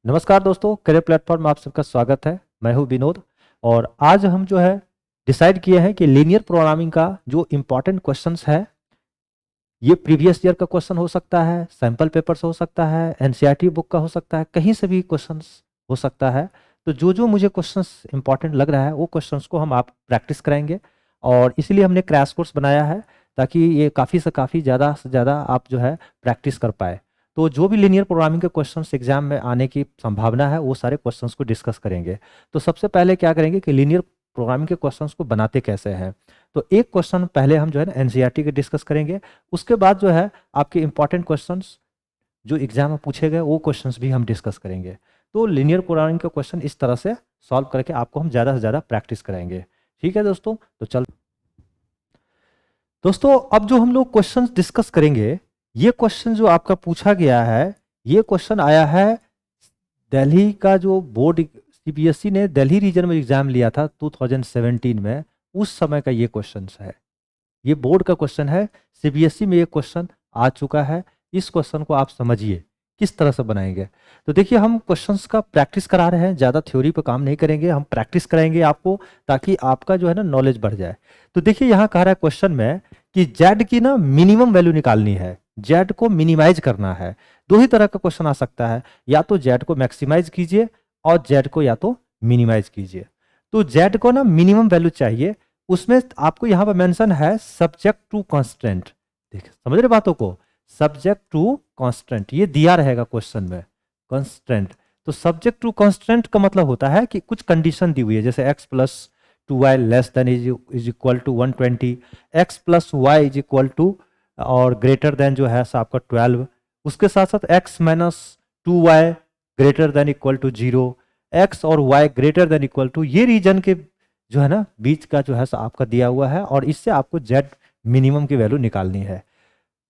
नमस्कार दोस्तों, career platform में आप सबका स्वागत है। मैं हूं विनोद और आज हम जो है डिसाइड किए हैं कि लीनियर प्रोग्रामिंग का जो इम्पोर्टेंट क्वेश्चंस है, ये प्रीवियस ईयर का क्वेश्चन हो सकता है, सैम्पल पेपर्स हो सकता है, एनसीईआरटी बुक का हो सकता है, कहीं से भी क्वेश्चंस हो सकता है। तो जो जो मुझे क्वेश्चंस इंपॉर्टेंट लग रहा है वो क्वेश्चंस को हम आप प्रैक्टिस कराएंगे और इसीलिए हमने क्रैश कोर्स बनाया है ताकि ये काफ़ी से ज़्यादा आप जो है प्रैक्टिस कर पाए। तो जो भी लीनियर प्रोग्रामिंग के क्वेश्चंस एग्जाम में आने की संभावना है वो सारे क्वेश्चंस को डिस्कस करेंगे। तो सबसे पहले क्या करेंगे कि लीनियर प्रोग्रामिंग के क्वेश्चंस को बनाते कैसे हैं। तो एक क्वेश्चन पहले हम जो है ना एनसीईआरटी के डिस्कस करेंगे, उसके बाद जो है आपके इंपॉर्टेंट क्वेश्चंस जो एग्जाम में पूछे गए वो क्वेश्चंस भी हम डिस्कस करेंगे। तो लीनियर प्रोग्रामिंग का क्वेश्चन इस तरह से सॉल्व करके आपको हम ज़्यादा से ज़्यादा प्रैक्टिस कराएंगे। ठीक है दोस्तों, तो चल दोस्तों अब जो हम लोग क्वेश्चन डिस्कस करेंगे, ये क्वेश्चन जो आपका पूछा गया है, ये क्वेश्चन आया है दिल्ली का जो बोर्ड सीबीएसई ने दिल्ली रीजन में एग्जाम लिया था 2017 में, उस समय का ये क्वेश्चन है। ये बोर्ड का क्वेश्चन है, सीबीएसई में ये क्वेश्चन आ चुका है। इस क्वेश्चन को आप समझिए किस तरह से बनाएंगे। तो देखिए हम क्वेश्चंस का प्रैक्टिस करा रहे हैं, ज़्यादा थ्योरी पे काम नहीं करेंगे, हम प्रैक्टिस कराएंगे आपको ताकि आपका जो है ना नॉलेज बढ़ जाए। तो देखिए यहाँ कह रहा है क्वेश्चन में कि जेड की ना मिनिमम वैल्यू निकालनी है, जेड को मिनिमाइज करना है। दो ही तरह का क्वेश्चन आ सकता है, या तो जेड को मैक्सिमाइज कीजिए और जेड को या तो मिनिमाइज कीजिए। तो जेड को ना मिनिमम वैल्यू चाहिए, उसमें आपको यहां पर मेंशन है सब्जेक्ट टू कांस्टेंट। देखिए समझ रहे बातों को, सब्जेक्ट टू कांस्टेंट ये दिया रहेगा क्वेश्चन में, कांस्टेंट। तो सब्जेक्ट टू कांस्टेंट का मतलब होता है कि कुछ कंडीशन दी हुई है, जैसे x plus 2y less than is equal to 120, x plus y is equal to और ग्रेटर देन जो है आपका 12, उसके साथ साथ x minus 2y greater than equal to 0, x और y greater than equal to, ये रीजन के जो है ना बीच का जो है आपका दिया हुआ है और इससे आपको z मिनिमम की वैल्यू निकालनी है।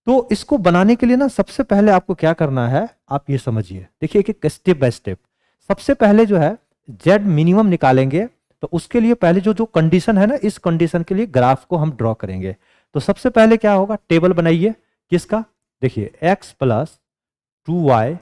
तो इसको बनाने के लिए ना सबसे पहले आपको क्या करना है आप ये समझिए। देखिए एक स्टेप बाय स्टेप। सबसे पहले जो है z मिनिमम निकालेंगे, तो उसके लिए पहले जो जो कंडीशन है ना, इस कंडीशन के लिए ग्राफ को हम ड्रॉ करेंगे। तो सबसे पहले क्या होगा, टेबल बनाइए किसका, देखिए x plus 2y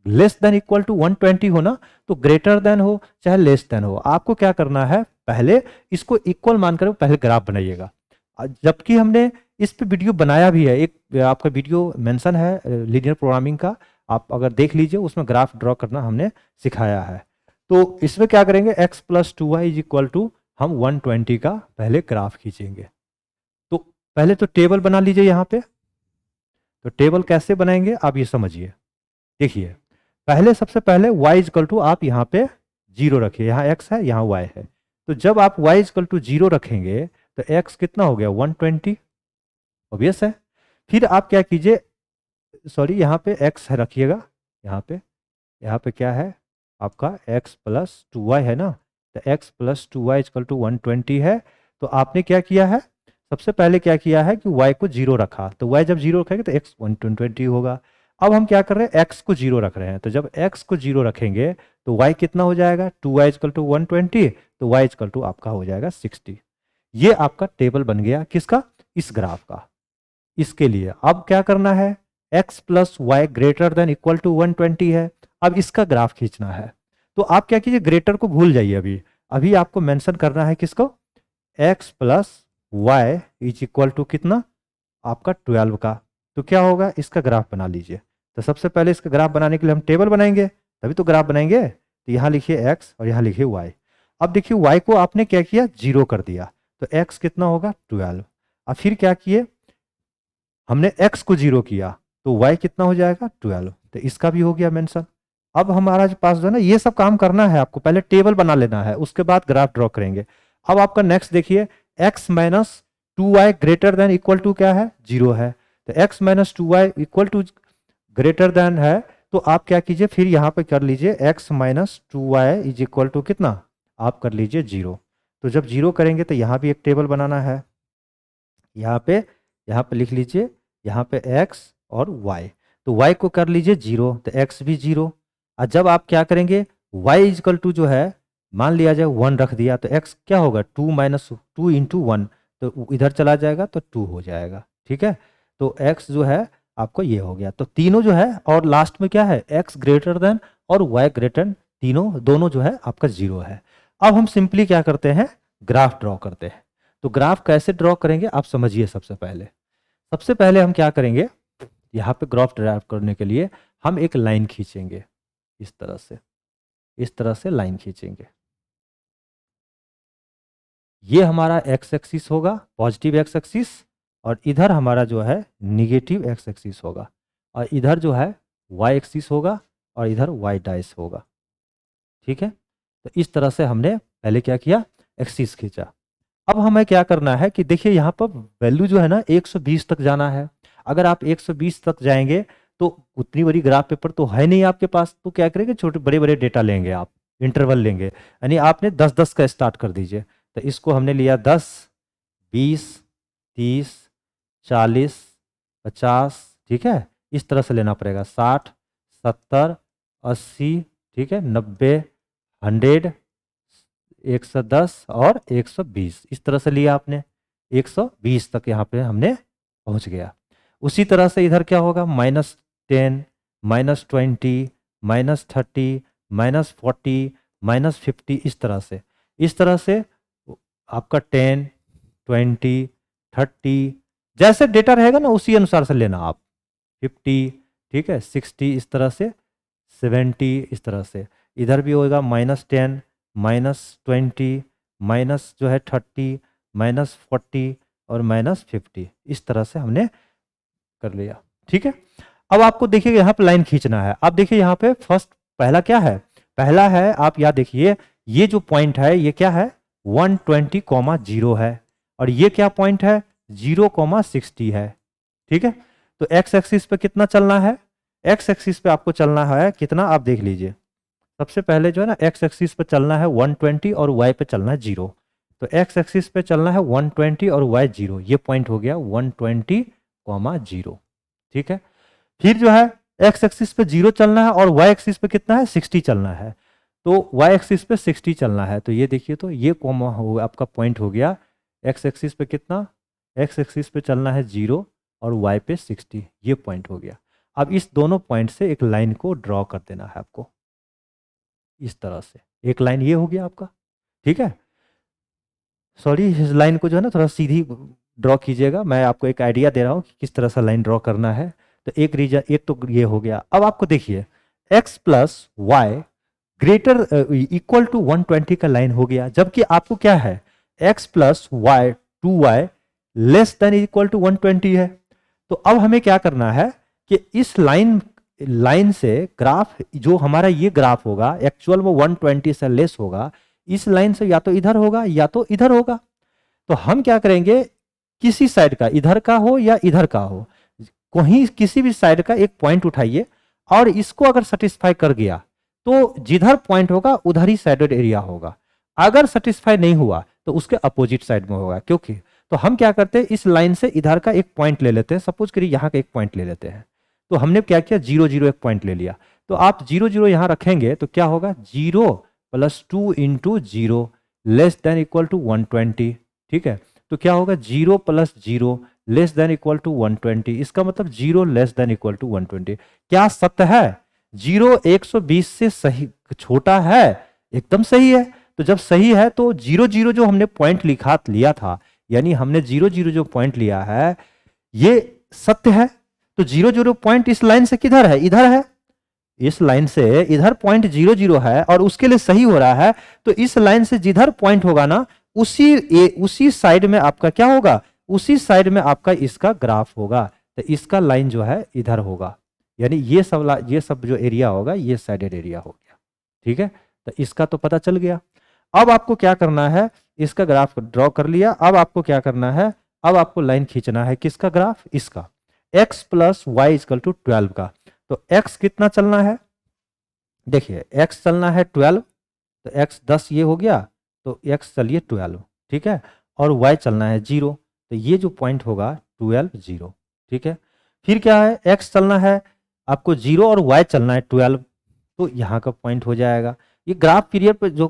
less than equal to 120 हो ना, तो ग्रेटर देन हो चाहे लेस देन हो, आपको क्या करना है पहले इसको इक्वल मानकर पहले ग्राफ बनाइएगा। जबकि हमने इस पे वीडियो बनाया भी है, एक आपका वीडियो मेंशन है लीनियर प्रोग्रामिंग का, आप अगर देख लीजिए, उसमें ग्राफ ड्रॉ करना हमने सिखाया है। तो इसमें क्या करेंगे, x plus 2y is equal to हम 120 का पहले ग्राफ खींचेंगे। तो पहले तो टेबल बना लीजिए यहाँ पे। तो टेबल कैसे बनाएंगे आप ये समझिए। देखिए पहले सबसे पहले y इजकल टू आप यहाँ पे 0 रखिए, यहाँ x है यहाँ y है। तो जब आप y इजकल टू 0 रखेंगे तो x कितना हो गया 120, ऑब्वियस है। फिर आप क्या कीजिए, सॉरी यहाँ पे x है रखिएगा, यहाँ पे क्या है आपका x प्लस 2y है ना, तो x plus 2y is equal to 120 है। तो आपने क्या किया है, सबसे पहले क्या किया है कि y को 0 रखा, तो y जब 0 रखेंगे तो x 120 होगा। अब हम क्या कर रहे हैं, x को 0 रख रहे हैं, तो जब x को 0 रखेंगे तो y कितना हो जाएगा 2y इजकल टू 120, तो y इजकल टू आपका हो जाएगा 60। ये आपका टेबल बन गया किसका, इस ग्राफ का। इसके लिए अब क्या करना है, x plus y greater than equal to 120 है, अब इसका ग्राफ खींचना है। तो आप क्या कीजिए, ग्रेटर को भूल जाइए, अभी अभी आपको मेंशन करना है किसको, x plus y is equal to कितना आपका 12 का। तो क्या होगा, इसका ग्राफ बना लीजिए। तो सबसे पहले इसका ग्राफ बनाने के लिए हम टेबल बनाएंगे, तभी तो ग्राफ बनाएंगे। तो यहाँ लिखिए x और यहाँ लिखिए y। अब देखिए y को आपने क्या किया 0 कर दिया, तो x कितना होगा 12। अब फिर क्या किए, हमने x को 0 किया तो y कितना हो जाएगा 12, तो इसका भी हो गया मेंशन। अब हमारा जो पास जो है ना, ये सब काम करना है आपको, पहले टेबल बना लेना है, उसके बाद ग्राफ ड्रॉ करेंगे। अब आपका नेक्स्ट देखिए, x minus 2y greater than equal to क्या है 0 है, तो x minus 2y equal to greater than है, तो आप क्या कीजिए फिर यहाँ पे कर लीजिए x minus 2y is equal to कितना, आप कर लीजिए 0। तो जब 0 करेंगे तो यहाँ भी एक टेबल बनाना है, यहाँ पे लिख लीजिए, यहाँ पे x और y। तो y को कर लीजिए 0, तो x भी 0। और जब आप क्या करेंगे, y इजकल टू जो है मान लिया जाए 1 रख दिया, तो x क्या होगा 2 माइनस 2 इंटू 1, तो इधर चला जाएगा तो 2 हो जाएगा। ठीक है, तो x जो है आपको ये हो गया। तो तीनों जो है और लास्ट में क्या है, x ग्रेटर देन और y ग्रेटर, तीनों दोनों जो है आपका 0 है। अब हम सिंपली क्या करते हैं, ग्राफ ड्रॉ करते हैं। तो ग्राफ कैसे ड्रॉ करेंगे आप समझिए। सबसे पहले हम क्या करेंगे, यहाँ पे ग्राफ ड्रॉ करने के लिए हम एक लाइन खींचेंगे, इस तरह से लाइन खींचेंगे। ये हमारा एक्स एक्सिस होगा, पॉजिटिव एक्स एक्सिस, और इधर हमारा जो है निगेटिव एक्स एक्सिस होगा, और इधर जो है वाई एक्सिस होगा, और इधर वाई डाइस होगा। ठीक है, तो इस तरह से हमने पहले क्या किया, एक्सिस खींचा। अब हमें क्या करना है कि देखिए यहाँ पर वैल्यू जो है ना 120 तक जाना है। अगर आप 120 तक जाएंगे तो उतनी बड़ी ग्राफ पेपर तो है नहीं आपके पास, तो क्या करेंगे, छोटे बड़े बड़े डेटा लेंगे आप, इंटरवल लेंगे, यानी आपने 10-10 का स्टार्ट कर दीजिए। तो इसको हमने लिया 10, 20, 30, 40, 50, ठीक है, इस तरह से लेना पड़ेगा, 60, 70, 80, ठीक है, 90, 100, 110 और 120, इस तरह से लिया आपने। 120 तक यहाँ पे हमने पहुँच गया। उसी तरह से इधर क्या होगा, -10, -20, -30, -40, -50, इस तरह से आपका 10, 20, 30 जैसे डेटा रहेगा ना उसी अनुसार से लेना आप। 50, ठीक है, 60, इस तरह से 70, इस तरह से। इधर भी होगा -10, -20, माइनस जो है 30, -40 और -50, इस तरह से हमने कर लिया। ठीक है, अब आपको देखिए यहाँ पे लाइन खींचना है। आप देखिए यहाँ पे फर्स्ट पहला क्या है, पहला है, आप यहाँ देखिए ये जो पॉइंट है ये क्या है, 120,0 है, और ये क्या पॉइंट है, 0,60 है। ठीक है, तो एक्स एक्सिस पे कितना चलना है, एक्स एक्सिस पे आपको चलना है कितना, आप देख लीजिए। सबसे पहले जो है ना एक्स एक्सिस पे चलना है 120 और वाई पे चलना है 0। तो एक्स एक्सिस पे चलना है 120 और वाई 0, ये पॉइंट हो गया 120,0। ठीक है, फिर जो है एक्स एक्सिस पे 0 चलना है और वाई एक्सिस पे कितना है, 60 चलना है। तो वाई एक्सिस पे 60 चलना है, तो ये देखिए, तो ये कॉमा हो आपका पॉइंट हो गया। एक्स एक्सिस पे कितना, एक्स एक्सिस पे चलना है 0 और वाई पे 60, ये पॉइंट हो गया। अब इस दोनों पॉइंट से एक लाइन को ड्रॉ कर देना है आपको, इस तरह से एक लाइन ये हो गया आपका। ठीक है, सॉरी, इस लाइन को जो है ना थोड़ा सीधी ड्रॉ कीजिएगा, मैं आपको एक आइडिया दे रहा हूँ कि किस तरह से लाइन ड्रॉ करना है। तो एक रीजन, एक तो ये हो गया। अब आपको देखिए x plus y greater equal to 120 का लाइन हो गया, जबकि आपको क्या है, x plus y 2y less than equal to 120 है। तो अब हमें क्या करना है कि इस लाइन से ग्राफ, जो हमारा ये ग्राफ होगा एक्चुअल वो 120 से लेस होगा, इस लाइन से या तो इधर होगा या तो इधर होगा। तो हम क्या करेंगे, किसी साइड का, इधर का हो या इधर का हो, कहीं किसी भी साइड का एक पॉइंट उठाइए, और इसको अगर सेटिस्फाई कर गया तो जिधर पॉइंट होगा उधर ही साइडेड एरिया होगा। अगर सेटिस्फाई नहीं हुआ तो उसके अपोजिट साइड में होगा। क्योंकि तो हम क्या करते हैं, इस लाइन से इधर का एक पॉइंट ले लेते हैं, सपोज करिए यहाँ का एक पॉइंट ले लेते हैं। तो हमने क्या किया, 0, 0 एक पॉइंट ले लिया। तो आप 0, 0 यहां रखेंगे तो क्या होगा, 0 + 2 × 0 लेस देन इक्वल टू 120। ठीक है, तो क्या होगा, 0 + 0 लेस देन इक्वल टू 120, इसका मतलब 0 लेस देन इक्वल टू 120। क्या सत्य है, 0 120 से सही छोटा है, एकदम सही है। तो जब सही है तो 0, 0 जो हमने पॉइंट लिया था, यानी हमने 0, 0 जो पॉइंट लिया है ये सत्य है। तो 0, 0 पॉइंट इस लाइन से किधर है, इधर है। इस लाइन से इधर पॉइंट 0, 0 है और उसके लिए सही हो रहा है। तो इस लाइन से जिधर पॉइंट होगा ना उसी साइड में आपका क्या होगा, उसी साइड में आपका इसका ग्राफ होगा। तो इसका लाइन जो है इधर होगा, यानी ये सब जो एरिया होगा ये साइडेड एरिया हो गया। ठीक है, तो इसका तो पता चल गया। अब आपको क्या करना है, इसका ग्राफ ड्रॉ कर लिया। अब आपको क्या करना है, अब आपको लाइन खींचना है किसका ग्राफ, इसका x + y = 12 का। तो x कितना चलना है, देखिए x चलना है 12, तो x 10 ये हो गया, तो x चलिए 12। ठीक है, और y चलना है 0, तो ये जो पॉइंट होगा 12, 0। ठीक है, फिर क्या है, x चलना है आपको 0 और y चलना है 12, तो यहाँ का पॉइंट हो जाएगा। ये ग्राफ पीरियड पर जो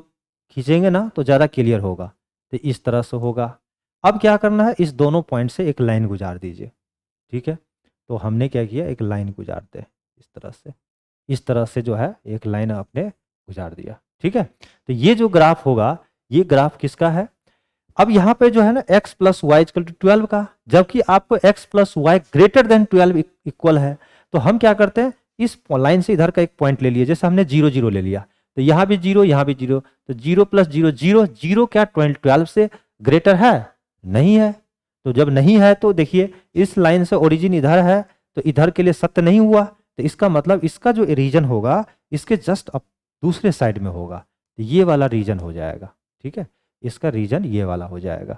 खींचेंगे ना तो ज़्यादा क्लियर होगा। तो इस तरह से होगा। अब क्या करना है, इस दोनों पॉइंट से एक लाइन गुजार दीजिए। ठीक है, तो हमने क्या किया, एक लाइन गुजार दे इस तरह से जो है एक लाइन आपने गुजार दिया। ठीक है, तो ये जो ग्राफ होगा, ये ग्राफ किसका है? अब यहाँ पे जो है ना x plus y equal to 12 का, जबकि आपको x plus y greater than 12 equal है। तो हम क्या करते हैं, इस लाइन से इधर का एक पॉइंट ले लिए, जैसे हमने 0 0 ले लिया, तो यहाँ भी 0 यहाँ भी 0, तो 0 प्लस 0 0, 0 क्या 12 से ग्रेटर है? नहीं है। तो जब नहीं है तो देखिए इस लाइन से ओरिजिन इधर है, तो इधर के लिए सत्य नहीं हुआ, तो इसका मतलब इसका जो रीजन होगा इसके जस्ट अब दूसरे साइड में होगा, तो ये वाला रीजन हो जाएगा। ठीक है, इसका रीजन ये वाला हो जाएगा।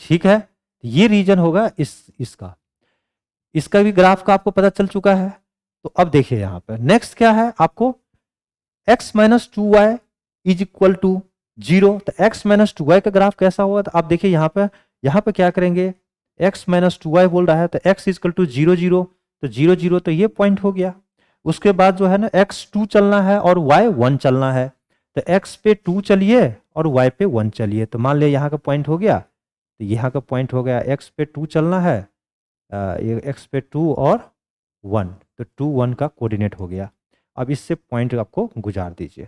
ठीक है, ये रीजन होगा इसका भी ग्राफ का आपको पता चल चुका है। तो अब देखिए यहाँ पर नेक्स्ट क्या है, आपको x minus two y is equal to 0, तो x माइनस टू वाई का ग्राफ कैसा होगा? तो आप देखिए यहाँ पे क्या करेंगे, x माइनस टू वाई बोल रहा है, तो x इज इक्वल टू 0 0, तो 0 0 तो ये पॉइंट हो गया। उसके बाद जो है ना x 2 चलना है और y 1 चलना है, तो x पे 2 चलिए और y पे 1 चलिए, तो मान लिया यहाँ का पॉइंट हो गया, तो यहाँ का पॉइंट हो गया, x पे 2 चलना है, x पे 2 और 1, तो 2 1 का कोऑर्डिनेट हो गया। अब इससे पॉइंट आपको गुजार दीजिए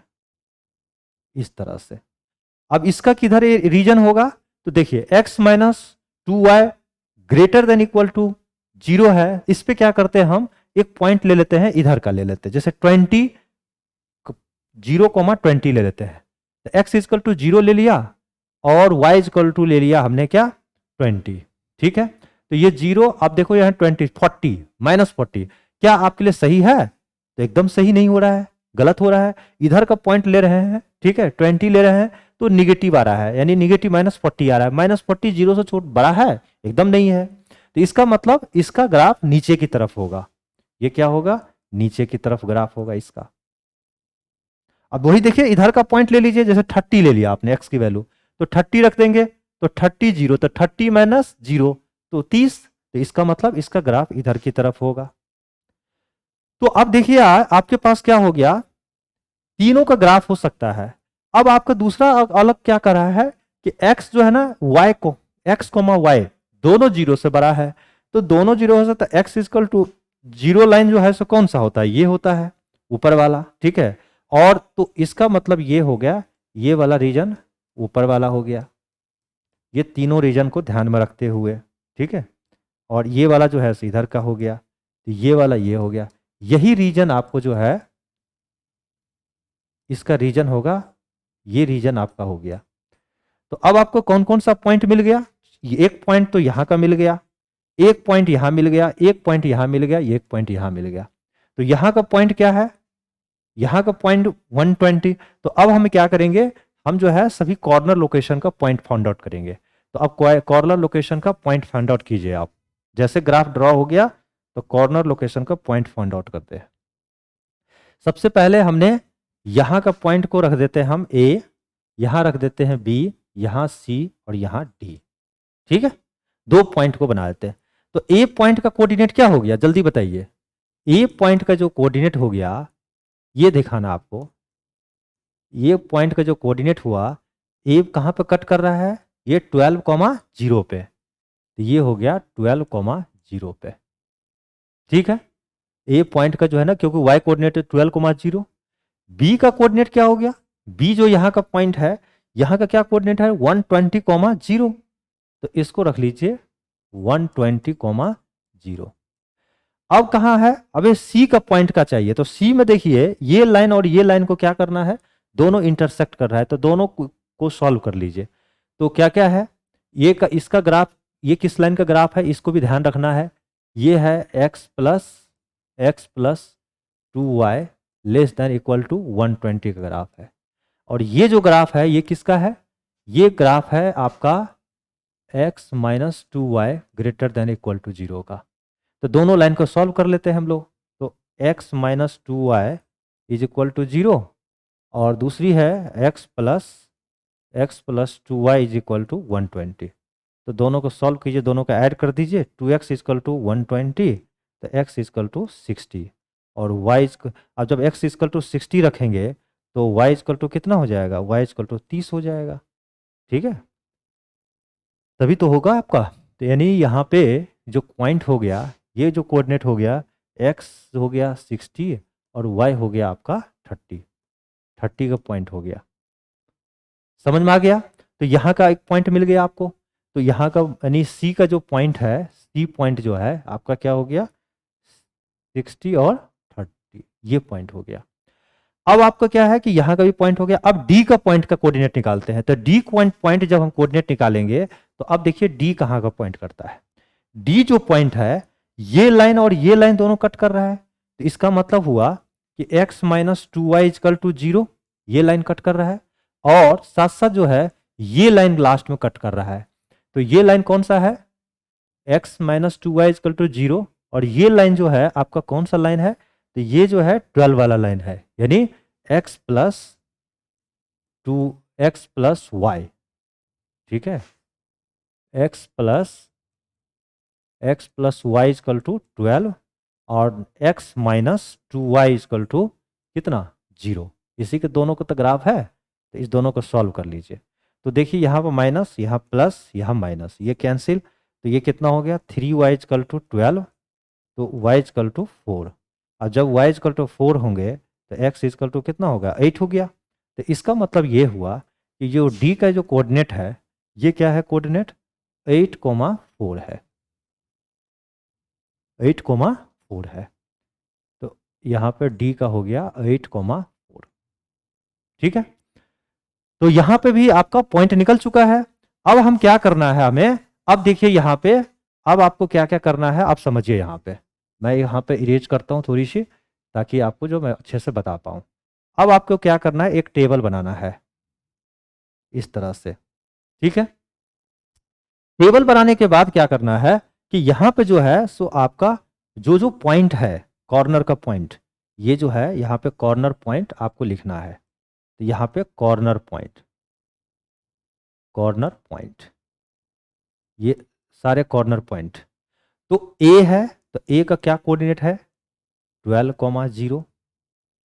इस तरह से। अब इसका किधर रीजन होगा? तो देखिए x minus two y greater than equal to 0 है, इस पे क्या करते हैं, हम एक पॉइंट ले लेते हैं, इधर का ले लेते हैं, जैसे 20 0,20 ले लेते हैं, तो x इक्वल टू 0 ले लिया और y इक्वल टू ले लिया हमने क्या, 20। ठीक है, तो ये 0, आप देखो यहाँ 20 40 माइनस 40 क्या आपके लिए सही है? तो एकदम सही नहीं हो रहा है, गलत हो रहा है। इधर का पॉइंट ले रहे हैं, ठीक है, 20 ले रहे हैं, तो निगेटिव आ रहा है, यानी निगेटिव माइनस 40 आ रहा है। माइनस 40 0 से छोट बड़ा है? एकदम नहीं है। तो इसका मतलब इसका ग्राफ नीचे की तरफ होगा। ये क्या होगा? नीचे की तरफ ग्राफ होगा इसका। अब वही देखिए इधर का पॉइंट ले लीजिए, जैसे 30 ले लिया आपने x की वैल्यू, तो 30 रख देंगे, तो 30 0, तो 30 माइनस 0 तो 30, तो इसका मतलब इसका ग्राफ इधर की तरफ होगा। तो अब देखिए आपके पास क्या हो गया, तीनों का ग्राफ हो सकता है। अब आपका दूसरा अलग क्या कर रहा है कि x जो है ना y को x, y दोनों 0 से बड़ा है, तो दोनों 0 हो सकता है। x इक्वल टू 0 लाइन जो है सो कौन सा होता है? ये होता है ऊपर वाला। ठीक है, और तो इसका मतलब ये हो गया, ये वाला रीजन ऊपर वाला हो गया, ये तीनों रीजन को ध्यान में रखते हुए। ठीक है, और ये वाला जो है इधर का हो गया, तो ये वाला ये हो गया। यही रीजन आपको जो है इसका रीजन होगा, ये रीजन आपका हो गया। तो अब आपको कौन कौन सा पॉइंट मिल गया? एक पॉइंट तो यहां का मिल गया, एक पॉइंट यहां मिल गया, एक पॉइंट यहां मिल गया, एक पॉइंट यहां मिल गया। तो यहां का पॉइंट क्या है? यहां का पॉइंट 120। तो अब हम क्या करेंगे, हम जो है सभी कॉर्नर लोकेशन का पॉइंट फाइंड आउट करेंगे। तो अब कॉर्नर लोकेशन का पॉइंट फाइंड आउट कीजिए आप। जैसे ग्राफ ड्रॉ हो गया तो कॉर्नर लोकेशन का पॉइंट फाइंड आउट करते हैं। सबसे पहले हमने यहां का पॉइंट को रख देते हैं हम A, यहां रख देते हैं B, यहां C और यहां D। ठीक है, दो पॉइंट को बना देते हैं। तो A पॉइंट का कोऑर्डिनेट क्या हो गया, जल्दी बताइए। A पॉइंट का जो कोऑर्डिनेट हो गया, ये दिखाना आपको, ये पॉइंट का जो कोऑर्डिनेट हुआ, ए कहां पे कट कर रहा है? ये 12,0 पे, तो ये हो गया 12,0 पे। ठीक है, ए पॉइंट का जो है ना, क्योंकि वाई कोऑर्डिनेट 12,0। बी का कोऑर्डिनेट क्या हो गया? बी जो यहां का पॉइंट है, यहां का क्या कोऑर्डिनेट है? 120,0। तो इसको रख लीजिए 120,0। अब कहां है? अबे सी का पॉइंट का चाहिए, तो सी में देखिए ये लाइन और ये लाइन को क्या करना है, दोनों इंटरसेक्ट कर रहा है, तो दोनों को सॉल्व कर लीजिए। तो क्या क्या है, इसका ग्राफ, ये किस लाइन का ग्राफ है इसको भी ध्यान रखना है। ये है x plus 2y less than equal to 120 का ग्राफ है। और ये जो ग्राफ है ये किसका है? ये ग्राफ है आपका x minus 2y greater than equal to 0 का। तो दोनों लाइन को सॉल्व कर लेते हैं हम लोग। तो x minus 2y is equal to 0, और दूसरी है x plus 2y is equal to 120। तो दोनों को सॉल्व कीजिए, दोनों को ऐड कर दीजिए, 2x इक्वल टू 120, तो x इक्वल टू 60, और y अब जब x इक्वल टू 60 रखेंगे तो y इक्वल टू कितना हो जाएगा? y इक्वल टू 30 हो जाएगा। ठीक है, तभी तो होगा आपका। तो यानी यहाँ पे जो पॉइंट हो गया, ये जो कोऑर्डिनेट हो गया, x हो गया 60 और y हो गया आपका 30 का पॉइंट हो गया। समझ में आ गया? तो यहाँ का एक पॉइंट मिल गया आपको। तो यहाँ का यानी C का जो पॉइंट है, C पॉइंट जो है आपका क्या हो गया, 60 और 30, ये पॉइंट हो गया। अब आपका क्या है कि यहाँ का भी पॉइंट हो गया। अब D का पॉइंट का कोऑर्डिनेट निकालते हैं। तो D पॉइंट जब हम कोऑर्डिनेट निकालेंगे तो अब देखिए D कहाँ का पॉइंट करता है। D जो पॉइंट है, ये लाइन और ये लाइन दोनों कट कर रहा है। तो इसका मतलब हुआ कि x minus 2y is equal to 0, ये लाइन कट कर रहा है, और साथ साथ जो है ये लाइन लास्ट में कट कर रहा है। तो ये लाइन कौन सा है, x minus 2y is equal to 0, और ये लाइन जो है आपका कौन सा लाइन है, तो ये जो है 12 वाला लाइन है, यानी x plus 2x plus Y, ठीक है, x plus y is equal to 12 और x minus 2y is equal to कितना, 0। इसी के दोनों का तो ग्राफ है, तो इस दोनों को सॉल्व कर लीजिए। तो देखिए यहाँ पर माइनस, यहाँ प्लस, यहाँ माइनस, ये कैंसिल, तो ये कितना हो गया 3y इजकल टू 12, तो y इजकल टू 4। और जब y इजकल टू 4 होंगे तो x इजकल टू कितना होगा, 8 हो गया। तो इसका मतलब ये हुआ कि जो d का जो कोऑर्डिनेट है, ये क्या है कोऑर्डिनेट, 8,4 है, 8,4 है। तो यहाँ पे d का हो गया 8,4, ठीक है। तो यहाँ पे भी आपका पॉइंट निकल चुका है। अब हम क्या करना है हमें, अब देखिए यहाँ पे, अब आपको क्या क्या करना है आप समझिए। यहाँ पे मैं यहाँ पे इरेज करता हूँ थोड़ी सी, ताकि आपको जो मैं अच्छे से बता पाऊँ। अब आपको क्या करना है, एक टेबल बनाना है इस तरह से, ठीक है। टेबल बनाने के बाद क्या करना है कि यहाँ पे जो है सो आपका जो जो पॉइंट है, कॉर्नर का पॉइंट, ये जो है यहाँ पे कॉर्नर पॉइंट आपको लिखना है। तो यहाँ पे कॉर्नर पॉइंट, ये सारे कॉर्नर पॉइंट। तो ए है, तो ए का क्या कोऑर्डिनेट है, 12,0।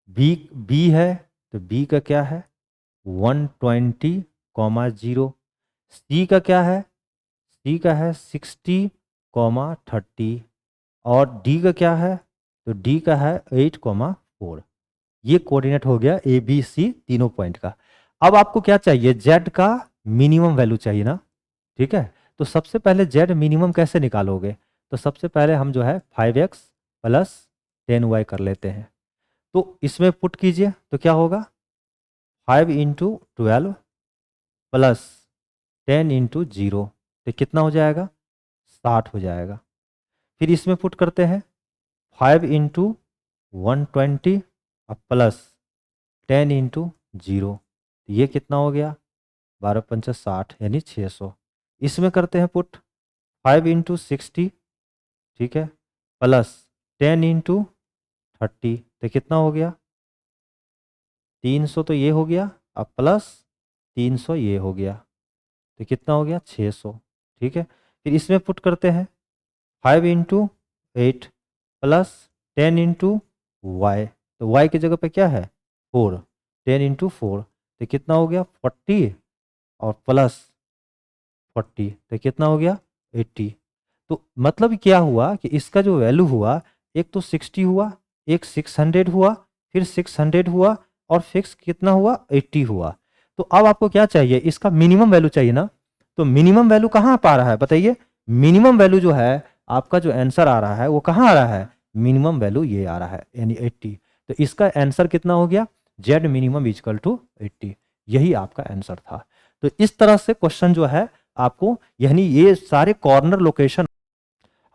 बी है, तो बी का क्या है 120,0। सी का क्या है, सी का है 60,30, और डी का क्या है, तो डी का है 8,4। ये कोऑर्डिनेट हो गया ए बी सी तीनों पॉइंट का। अब आपको क्या चाहिए, जेड का मिनिमम वैल्यू चाहिए ना, ठीक है। तो सबसे पहले जेड मिनिमम कैसे निकालोगे, तो सबसे पहले हम जो है 5x प्लस 10y कर लेते हैं। तो इसमें पुट कीजिए तो क्या होगा, 5 इंटू 12 प्लस 10 इंटू 0, तो कितना हो जाएगा, 60 हो जाएगा। फिर इसमें पुट करते हैं 5 इंटू 120 प्लस 10 इंटू 0, तो ये कितना हो गया 12×5 = 60, यानी 600। इसमें करते हैं पुट 5 इंटू 60, ठीक है, प्लस 10 इंटू 30, तो कितना हो गया 300, तो ये हो गया, अब प्लस 300 ये हो गया, तो कितना हो गया 600, ठीक है। फिर इसमें पुट करते हैं 5 इंटू 8 प्लस 10 इंटू वाई, तो y की जगह पे क्या है 4, 10 इंटू 4, तो कितना हो गया 40 और प्लस 40, तो कितना हो गया 80। तो मतलब क्या हुआ कि इसका जो वैल्यू हुआ, एक तो 60 हुआ, एक 600 हुआ, फिर 600 हुआ, और फिक्स कितना हुआ 80 हुआ। तो अब आपको क्या चाहिए, इसका मिनिमम वैल्यू चाहिए ना। तो मिनिमम वैल्यू कहाँ पा रहा है बताइए, मिनिमम वैल्यू जो है आपका जो आंसर आ रहा है वो कहाँ आ रहा है, मिनिमम वैल्यू ये आ रहा है, यानी 80। तो इसका आंसर कितना हो गया, जेड मिनिमम इक्वल टू 80, यही आपका आंसर था। तो इस तरह से क्वेश्चन जो है आपको, यानी ये सारे कॉर्नर लोकेशन,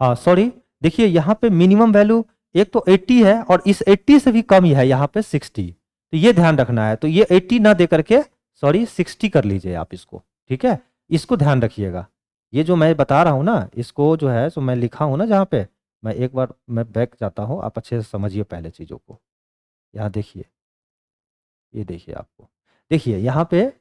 हाँ सॉरी, देखिए यहाँ पे मिनिमम वैल्यू एक तो 80 है, और इस 80 से भी कम ही है यहाँ पे 60, तो ये ध्यान रखना है। तो ये 80 ना दे करके सॉरी 60 कर लीजिए आप इसको, ठीक है, इसको ध्यान रखिएगा। ये जो मैं बता रहा हूँ ना, इसको जो है, तो मैं लिखा हूँ ना जहाँ पे, मैं एक बार मैं बैक जाता हूँ, आप अच्छे से समझिए पहले चीज़ों को। यहाँ देखिए, ये देखिए आपको, देखिए यहाँ पे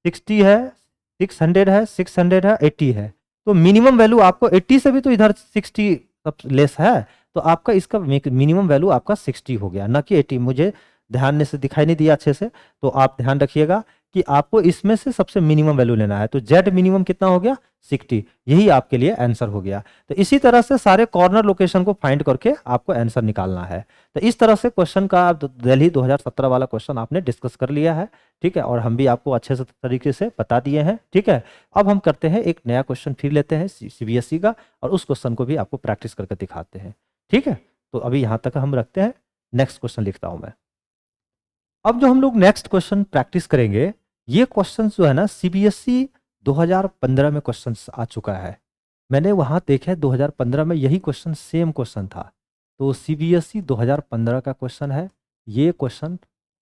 60 है, 600 है, 600 है, 80 है, तो मिनिमम वैल्यू आपको 80 से भी तो इधर 60 लेस है, तो आपका इसका मिनिमम वैल्यू आपका 60 हो गया, ना कि 80। मुझे ध्यान से दिखाई नहीं दिया अच्छे से, तो आप ध्यान रखिएगा कि आपको इसमें से सबसे मिनिमम वैल्यू लेना है। तो जेड मिनिमम कितना हो गया 60, यही आपके लिए आंसर हो गया। तो इसी तरह से सारे कॉर्नर लोकेशन को फाइंड करके आपको आंसर निकालना है। तो इस तरह से क्वेश्चन का दिल्ली 2017 वाला क्वेश्चन आपने डिस्कस कर लिया है, ठीक है, और हम भी आपको अच्छे से तरीके से बता दिए हैं, ठीक है। अब हम करते हैं एक नया क्वेश्चन फिर लेते हैं सीबीएसई का, और उस क्वेश्चन को भी आपको प्रैक्टिस करके दिखाते हैं, ठीक है। तो अभी यहाँ तक हम रखते हैं, नेक्स्ट क्वेश्चन लिखता हूँ मैं। अब जो हम लोग नेक्स्ट क्वेश्चन प्रैक्टिस करेंगे, ये क्वेश्चन जो है ना सीबीएसई 2015 में क्वेश्चन आ चुका है। मैंने वहां देखे 2015 में यही क्वेश्चन सेम क्वेश्चन था। तो सीबीएसई 2015 का क्वेश्चन है, ये क्वेश्चन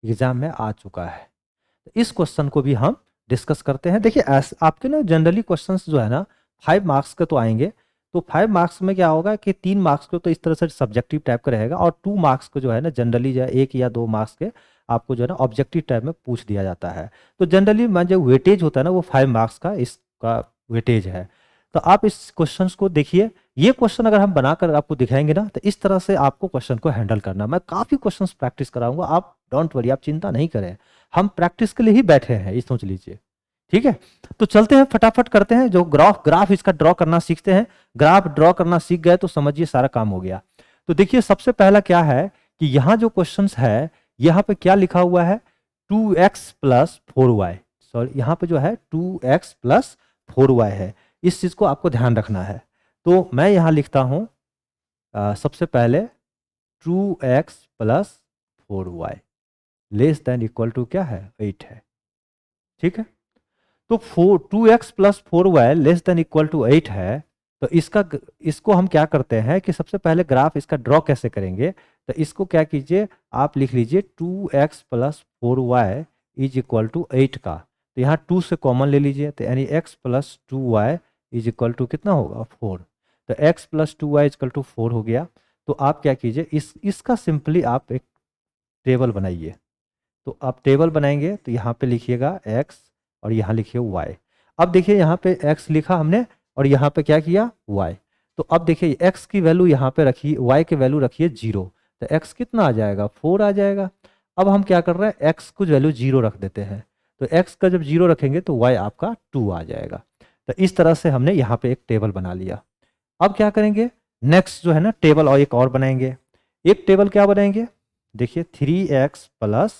एग्जाम में आ चुका है। तो इस क्वेश्चन को भी हम डिस्कस करते हैं। देखिए आपके ना जनरली क्वेश्चंस जो है ना 5 मार्क्स के तो आएंगे। तो 5 मार्क्स में क्या होगा कि 3 मार्क्स को तो इस तरह से सब्जेक्टिव टाइप का रहेगा, और 2 मार्क्स को जो है ना जनरली जो है 1 या 2 मार्क्स के आपको जो है ना ऑब्जेक्टिव टाइप में पूछ दिया जाता है। तो जनरली मान जो वेटेज होता है ना वो 5 मार्क्स का इसका वेटेज है। तो आप इस क्वेश्चन को देखिए, ये क्वेश्चन अगर हम बनाकर आपको दिखाएंगे ना, तो इस तरह से आपको क्वेश्चन को हैंडल करना। मैं काफ़ी क्वेश्चन प्रैक्टिस कराऊंगा, आप डोंट वरी, आप चिंता नहीं करें, हम प्रैक्टिस के लिए ही बैठे हैं, ये सोच लीजिए, ठीक है। तो चलते हैं फटाफट करते हैं, जो ग्राफ इसका ड्रॉ करना सीखते हैं। ग्राफ ड्रॉ करना सीख गए तो समझिए सारा काम हो गया। तो देखिए सबसे पहला क्या है कि यहाँ जो क्वेश्चंस है, यहाँ पे क्या लिखा हुआ है 2x प्लस 4y, सॉरी यहाँ पे जो है 2x प्लस 4y है। इस चीज को आपको ध्यान रखना है। तो मैं यहाँ लिखता हूँ सबसे पहले 2x plus 4y less than equal to क्या है 8 है, ठीक है। तो 2x plus 4y less than equal to 8 है। तो इसको हम क्या करते हैं कि सबसे पहले ग्राफ इसका ड्रॉ कैसे करेंगे। तो इसको क्या कीजिए, आप लिख लीजिए 2x plus 4y is equal to 8 का। तो यहाँ 2 से कॉमन ले लीजिए, तो यानी x plus 2y is equal to कितना होगा 4। तो x plus 2y is equal to 4 हो गया। तो आप क्या कीजिए, इसका सिंपली आप एक टेबल बनाइए। तो आप टेबल बनाएंगे तो यहाँ पे लिखिएगा x और यहाँ लिखिए y। अब देखिए यहाँ पे x लिखा हमने और यहाँ पे क्या किया y। तो अब देखिए x की वैल्यू यहाँ पे रखिए, y की वैल्यू रखिए 0। तो x कितना आ जाएगा 4 आ जाएगा। अब हम क्या कर रहे हैं, x को वैल्यू 0 रख देते हैं। तो x का जब 0 रखेंगे तो y आपका 2 आ जाएगा। तो इस तरह से हमने यहाँ पे एक टेबल बना लिया। अब क्या करेंगे, नेक्स्ट जो है ना टेबल और एक और बनाएंगे। एक टेबल क्या बनाएंगे, देखिए 3x प्लस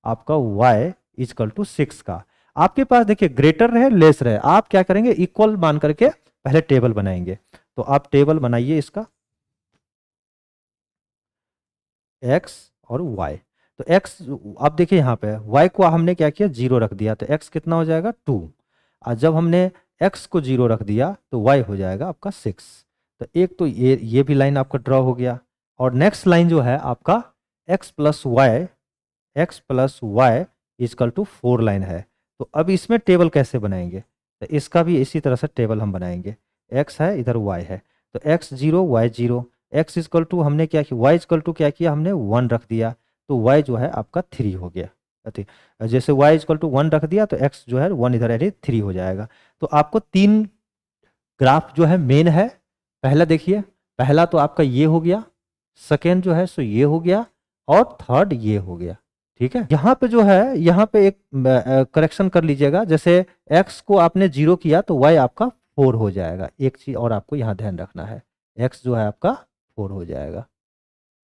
आपका y इजकल टू 6 का। आपके पास देखिए ग्रेटर रहे लेस रहे, आप क्या करेंगे इक्वल मान करके पहले टेबल बनाएंगे। तो आप टेबल बनाइए इसका x और y। तो x अब देखिए यहाँ पे y को हमने क्या किया 0 रख दिया, तो x कितना हो जाएगा 2। और जब हमने x को 0 रख दिया तो y हो जाएगा आपका 6। तो एक तो ये भी लाइन आपका ड्रॉ हो गया। और नेक्स्ट लाइन जो है आपका x plus y is equal to 4 line है। तो अब इसमें टेबल कैसे बनाएंगे, तो इसका भी इसी तरह से टेबल हम बनाएंगे। x है इधर y है, तो x 0 y 0, x is equal to हमने क्या किया y इजकल टू क्या किया हमने 1 रख दिया। तो y जो है आपका 3 हो गया। जैसे y इजकल टू 1 रख दिया तो x जो है 1 इधर यानी 3 हो जाएगा। तो आपको 3 ग्राफ जो है मेन है। पहला देखिए, पहला तो आपका ये हो गया, सेकेंड जो है सो ये हो गया, और थर्ड ये हो गया, ठीक है। यहाँ पे जो है यहाँ पे एक करेक्शन कर लीजिएगा, जैसे x को आपने 0 किया तो y आपका 4 हो जाएगा। एक चीज और आपको यहाँ ध्यान रखना है, x जो है आपका 4 हो जाएगा,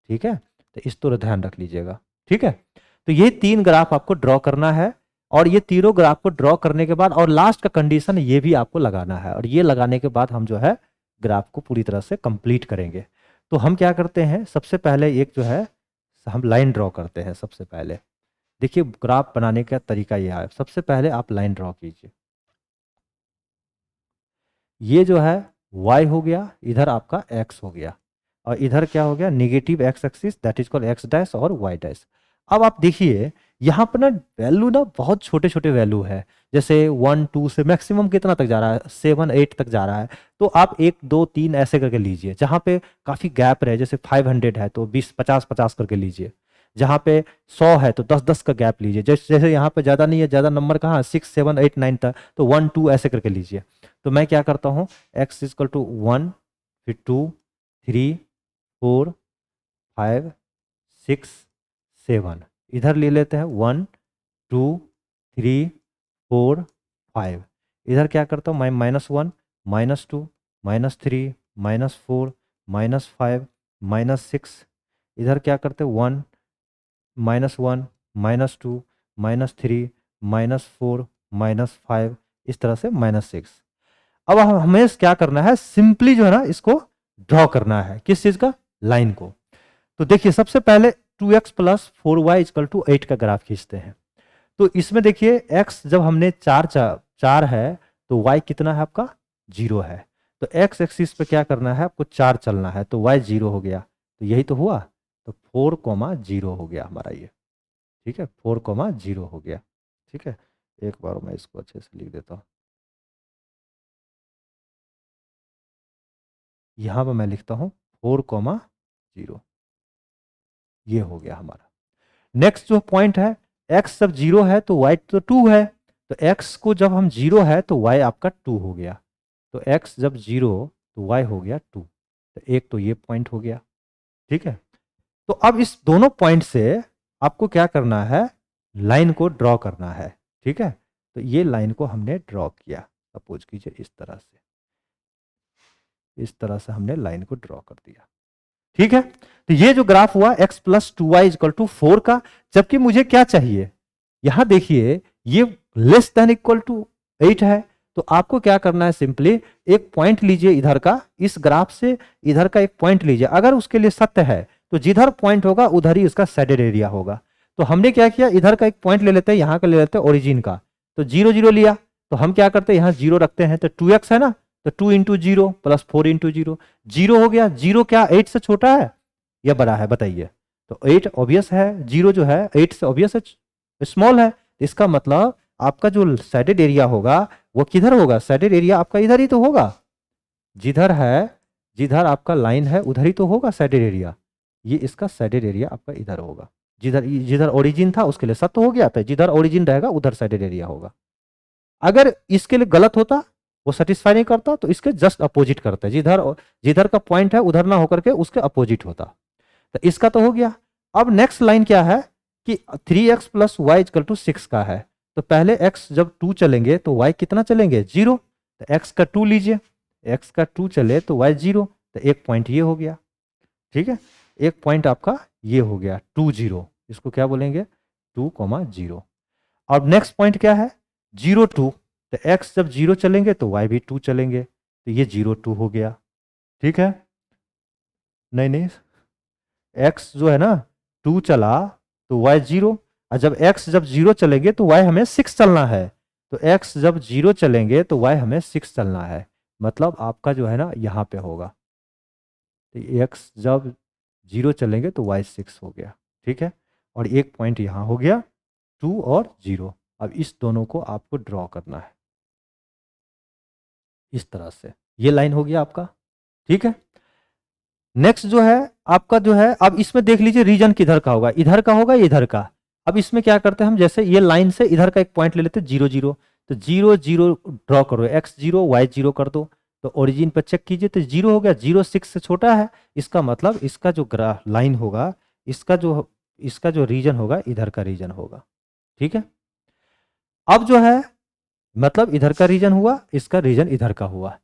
ठीक है। तो इस तरह ध्यान रख लीजिएगा, ठीक है। तो ये 3 ग्राफ आपको ड्रॉ करना है, और ये तीनों ग्राफ को ड्रॉ करने के बाद और लास्ट का कंडीशन ये भी आपको लगाना है, और ये लगाने के बाद हम जो है ग्राफ को पूरी तरह से कंप्लीट करेंगे। तो हम क्या करते हैं, सबसे पहले एक जो है हम लाइन ड्रॉ करते हैं। सबसे पहले देखिए ग्राफ बनाने का तरीका यह है, सबसे पहले आप लाइन ड्रॉ कीजिए। ये जो है y हो गया, इधर आपका x हो गया, और इधर क्या हो गया negative x axis, that is called x dash और y डैश। अब आप देखिए यहाँ पर ना वैल्यू ना बहुत छोटे छोटे वैल्यू है, जैसे 1 2 से मैक्सिमम कितना तक जा रहा है 7 8 तक जा रहा है। तो आप 1 2 3 ऐसे करके लीजिए, जहाँ पे काफ़ी गैप रहे, जैसे 500 है तो 20 50 50 करके लीजिए, जहाँ पे 100 है तो 10 10 का गैप लीजिए। जैसे जैसे यहाँ पे ज़्यादा नहीं है, ज़्यादा नंबर कहाँ 6 7 8 9 तक, तो 1 2 ऐसे करके लीजिए। तो मैं क्या करता हूँ, x इजकल टू 1 फिर 2 3 4 5 6 7, इधर ले लेते हैं 1 2 3 4 5। इधर क्या करता हूँ मैं, -1 -2 -3 -4 -5 -6। इधर क्या करते हैं 1 -1 -2 -3 -4 -5, इस तरह से -6। अब हमें क्या करना है, सिंपली जो है ना इसको ड्रॉ करना है, किस चीज का, लाइन को। तो देखिए सबसे पहले 2x plus 4y equal to 8 का ग्राफ खींचते हैं। तो इसमें देखिए x जब हमने 4 है तो y कितना है आपका, 0 है। तो x एक्सिस पे क्या करना है आपको, 4 चलना है, तो y 0 हो गया। तो यही तो हुआ, तो 4,0 हो गया हमारा ये। ठीक है, 4,0 हो गया। ठीक है, एक बार मैं इसको अच्छे से लिख देता हूँ। यहाँ पर मैं लिखता हूँ 4,0, ये हो गया हमारा। नेक्स्ट जो पॉइंट है, x जब 0 है तो y तो 2 है, तो x को जब हम 0 है तो y आपका 2 हो गया। तो x जब 0 तो y हो गया 2। तो एक तो ये पॉइंट हो गया। ठीक है, तो अब इस दोनों पॉइंट से आपको क्या करना है, लाइन को ड्रॉ करना है। ठीक है, तो ये लाइन को हमने ड्रॉ किया, सपोज कीजिए इस तरह से, इस तरह से हमने लाइन को ड्रॉ कर दिया। ठीक है, तो ये जो ग्राफ हुआ x plus 2y equal to 4 का, जबकि मुझे क्या चाहिए, यहां देखिए ये लेस देन इक्वल टू 8 है। तो आपको क्या करना है, सिंपली एक पॉइंट लीजिए इधर का, इस ग्राफ से इधर का एक पॉइंट लीजिए, अगर उसके लिए सत्य है तो जिधर पॉइंट होगा उधर ही उसका शेडेड एरिया होगा। तो हमने क्या किया, इधर का एक पॉइंट ले लेते हैं, यहां का ले लेते हैं ओरिजिन का, तो 0 0 लिया। तो हम क्या करते हैं, यहां 0 रखते हैं, तो 2x है ना, तो 2 इंटू 0 प्लस 4 इंटू 0, 0 हो गया। 0 क्या 8 से छोटा है या बड़ा है, बताइए। तो 8 ऑब्वियस है, 0 जो है 8 से ऑब्वियस है, स्मॉल है। इसका मतलब आपका जो शेडेड एरिया होगा वो किधर होगा, शेडेड एरिया आपका इधर ही तो होगा, जिधर है, जिधर आपका लाइन है उधर ही तो होगा शेडेड एरिया। ये इसका शेडेड एरिया आपका इधर होगा, जिधर जिधर ओरिजिन था उसके लिए सत्य हो गया था, जिधर ओरिजिन रहेगा उधर शेडेड एरिया होगा। अगर इसके लिए गलत होता, वो सेटिस्फाई नहीं करता, तो इसके जस्ट अपोजिट करता है, जिधर जिधर का पॉइंट है उधर ना होकर के उसके अपोजिट होता। तो इसका तो हो गया। अब नेक्स्ट लाइन क्या है कि 3x plus y equal to 6 का है। तो पहले x जब 2 चलेंगे तो y कितना चलेंगे, 0। तो x का 2 लीजिए, x का 2 चले तो y 0। तो एक पॉइंट ये हो गया। ठीक है, एक पॉइंट आपका ये हो गया 2 0, इसको क्या बोलेंगे, 2,0। अब नेक्स्ट पॉइंट क्या है, 0 2। तो x जब 0 चलेंगे तो y भी 2 चलेंगे, तो ये 0 2 हो गया। ठीक है, नहीं नहीं, x जो है ना 2 चला तो y 0, और जब x जब 0 चलेंगे तो y हमें 6 चलना है। तो x जब 0 चलेंगे तो y हमें 6 चलना है, मतलब आपका जो है ना यहाँ पे होगा। तो x जब 0 चलेंगे तो y 6 हो गया। ठीक है, और एक पॉइंट यहाँ हो गया 2 और 0। अब इस दोनों को आपको ड्रॉ करना है इस तरह से, ये लाइन हो गया आपका। ठीक है, नेक्स्ट जो है आपका जो है, अब इसमें देख लीजिए रीजन किधर का होगा, इधर का होगा या इधर का। अब इसमें क्या करते हैं हम, जैसे ये लाइन से इधर का एक पॉइंट ले लेते हैं 0 0। तो 0 0 ड्रॉ करो, x 0 y 0 कर दो। तो ओरिजिन पर चेक कीजिए तो 0 हो गया, 0 6 से छोटा है। इसका मतलब इसका जो ग्राफ लाइन होगा, इसका जो रीजन होगा इधर का रीजन होगा। ठीक है, अब जो है मतलब इधर का रीजन हुआ, इसका रीजन इधर का हुआ।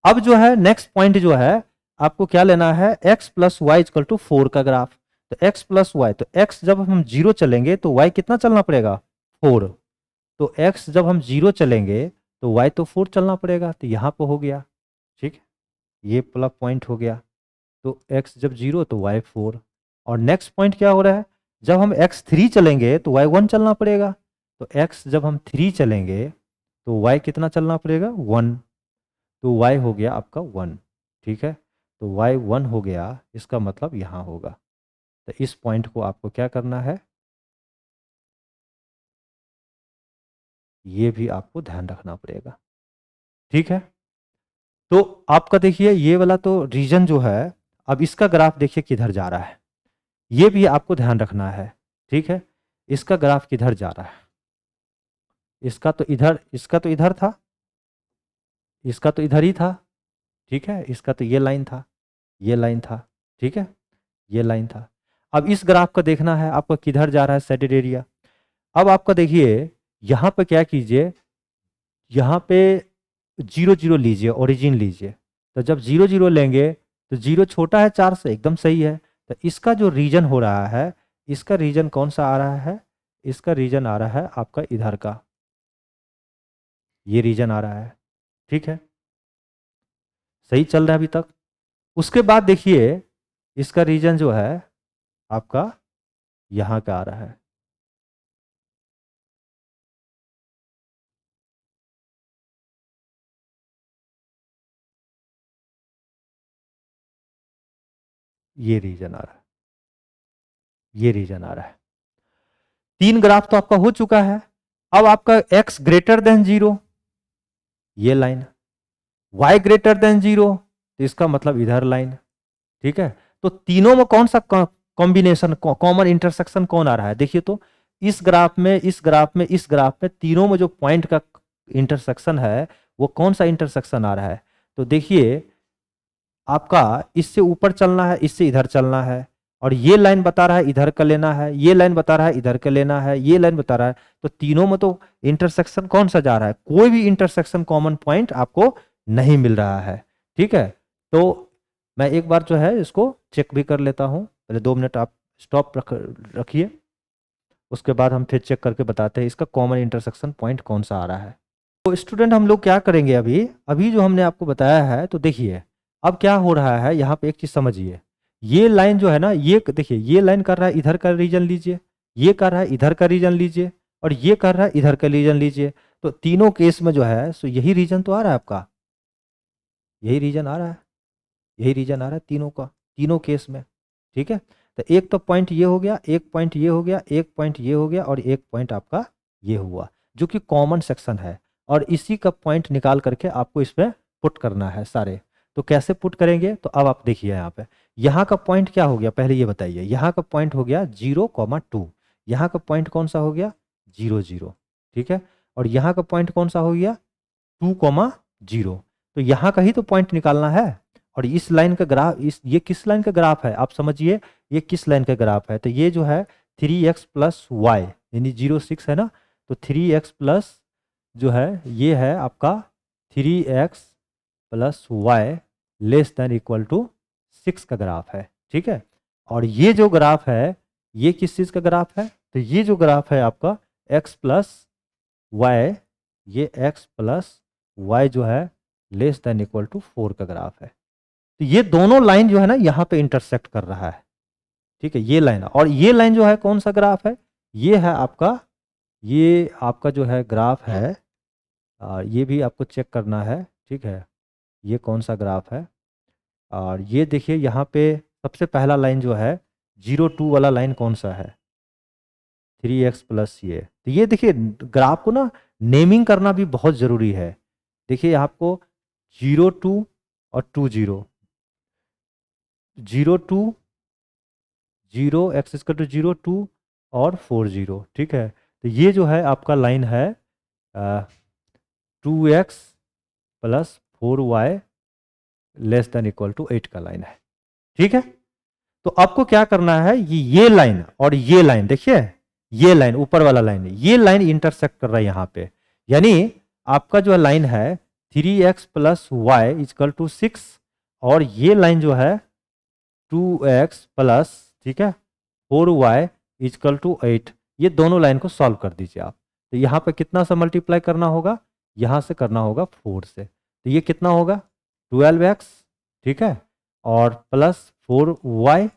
अब जो है नेक्स्ट पॉइंट जो है आपको क्या लेना है, x plus y equal to 4 का ग्राफ। तो x प्लस वाई, तो x जब हम 0 चलेंगे तो y कितना चलना पड़ेगा, 4। तो x जब हम 0 चलेंगे तो y तो 4 चलना पड़ेगा, तो यहाँ पे हो गया। ठीक है, ये प्लस पॉइंट हो गया। तो x जब 0 तो y 4। और नेक्स्ट पॉइंट क्या हो रहा है, जब हम x 3 चलेंगे तो y 1 चलना पड़ेगा। तो x जब हम 3 चलेंगे तो y कितना चलना पड़ेगा, 1। तो y हो गया आपका 1। ठीक है, तो y 1 हो गया, इसका मतलब यहाँ होगा। तो इस पॉइंट को आपको क्या करना है, ये भी आपको ध्यान रखना पड़ेगा। ठीक है, तो आपका देखिए ये वाला तो रीजन जो है, अब इसका ग्राफ देखिए किधर जा रहा है, ये भी आपको ध्यान रखना है। ठीक है, इसका ग्राफ किधर जा रहा है, इसका तो इधर, इसका तो इधर था, इसका तो इधर ही था। ठीक है, इसका तो ये लाइन था, ये लाइन था। ठीक है, ये लाइन था। अब इस ग्राफ का देखना है आपका किधर जा रहा है शेडेड एरिया। अब आपका देखिए यहाँ पे क्या कीजिए, यहाँ पे 0 0 लीजिए, ओरिजिन लीजिए। तो जब 0 0 लेंगे तो 0 छोटा है 4 से, एकदम सही है। तो इसका जो रीजन हो रहा है, इसका रीजन कौन सा आ रहा है? इसका रीजन आ रहा है आपका इधर का, ये रीजन आ रहा है। ठीक है, सही चल रहा है अभी तक। उसके बाद देखिए इसका रीजन जो है आपका यहाँ का आ रहा है। ये रीजन आ रहा है, ये रीजन आ रहा है। 3 ग्राफ तो आपका हो चुका है। अब आपका x ग्रेटर देन 0, ये लाइन, y ग्रेटर देन 0, तो इसका मतलब इधर लाइन। ठीक है, तो तीनों में कौन सा कॉम्बिनेशन, कॉमन इंटरसेक्शन कौन आ रहा है? देखिए तो इस ग्राफ में, इस ग्राफ में, इस ग्राफ में, तीनों में जो पॉइंट का इंटरसेक्शन है वो कौन सा इंटरसेक्शन आ रहा है? तो देखिए आपका इससे ऊपर चलना है, इससे इधर चलना है, और ये लाइन बता रहा है इधर का लेना है, ये लाइन बता रहा है इधर का लेना है, ये लाइन बता रहा है। तो तीनों में तो इंटरसेक्शन कौन सा जा रहा है? कोई भी इंटरसेक्शन कॉमन पॉइंट आपको नहीं मिल रहा है। ठीक है, तो मैं एक बार जो है इसको चेक भी कर लेता हूँ। पहले 2 मिनट आप स्टॉप रखिए, उसके बाद हम फिर चेक करके बताते हैं इसका कॉमन इंटरसेक्शन पॉइंट कौन सा आ रहा है। तो स्टूडेंट हम लोग क्या करेंगे, अभी अभी जो हमने आपको बताया है, तो देखिए अब क्या हो रहा है यहाँ पे, एक चीज समझिए। ये लाइन जो है ना, ये देखिए, ये लाइन कर रहा है इधर का रीजन लीजिए, ये कर रहा है इधर का रीजन लीजिए, और ये कर रहा है इधर का रीजन लीजिए। तो तीनों केस में जो है सो यही रीजन तो आ रहा है आपका, यही रीजन आ रहा है, यही रीजन आ रहा है तीनों का, तीनों केस में। ठीक है, तो एक तो पॉइंट ये हो गया, एक पॉइंट ये हो गया, एक पॉइंट ये हो गया, और एक पॉइंट आपका ये हुआ, जो कि कॉमन सेक्शन है। और इसी का पॉइंट निकाल करके आपको इसमें पुट करना है सारे। तो कैसे पुट करेंगे? तो अब आप देखिए यहाँ पे, यहाँ का पॉइंट क्या हो गया पहले ये बताइए। यहाँ का पॉइंट हो गया 0,2, यहाँ का पॉइंट कौन सा हो गया? 0 0। ठीक है, और यहाँ का पॉइंट कौन सा हो गया? 2,0। तो यहाँ का ही तो पॉइंट निकालना है। और इस लाइन का ग्राफ, इस ये किस लाइन का ग्राफ है आप समझिए, ये किस लाइन का ग्राफ है? तो ये जो है 3x प्लस वाई, यानी 0,6 है ना, तो 3x प्लस जो है ये है आपका 3x plus y less than equal to 6 का ग्राफ है। ठीक है, और ये जो ग्राफ है ये किस चीज़ का ग्राफ है? तो ये जो ग्राफ है आपका x प्लस वाई, ये x प्लस वाई जो है लेस देन इक्वल टू 4 का ग्राफ है। तो ये दोनों लाइन जो है ना यहाँ पे इंटरसेक्ट कर रहा है। ठीक है, ये लाइन, और ये लाइन जो है कौन सा ग्राफ है? ये है आपका, ये आपका जो है ग्राफ है, ये भी आपको चेक करना है। ठीक है, ये कौन सा ग्राफ है? और ये देखिए यहाँ पे सबसे पहला लाइन जो है 0,2 वाला लाइन कौन सा है? 3x प्लस ये देखिए ग्राफ को ना नेमिंग करना भी बहुत ज़रूरी है। देखिए आपको 0,2 और 2,0, 0,2, 0 x इक्वल टू 0,2 और 4,0। ठीक है, तो ये जो है आपका लाइन है 2x plus 4y less than equal to 8 का लाइन है। ठीक है, तो आपको क्या करना है, ये लाइन और ये लाइन देखिए, ये लाइन ऊपर वाला लाइन, ये लाइन इंटरसेक्ट कर रहा है यहाँ पे। यानी आपका जो लाइन है 3x plus y equal to 6, और ये लाइन जो है 2x प्लस, ठीक है, 4y इक्वल टू 8। ये दोनों लाइन को सॉल्व कर दीजिए आप। तो यहाँ पे कितना सा मल्टीप्लाई करना होगा? यहाँ से करना होगा 4 से। तो ये कितना होगा? 12x। ठीक है, और plus 4y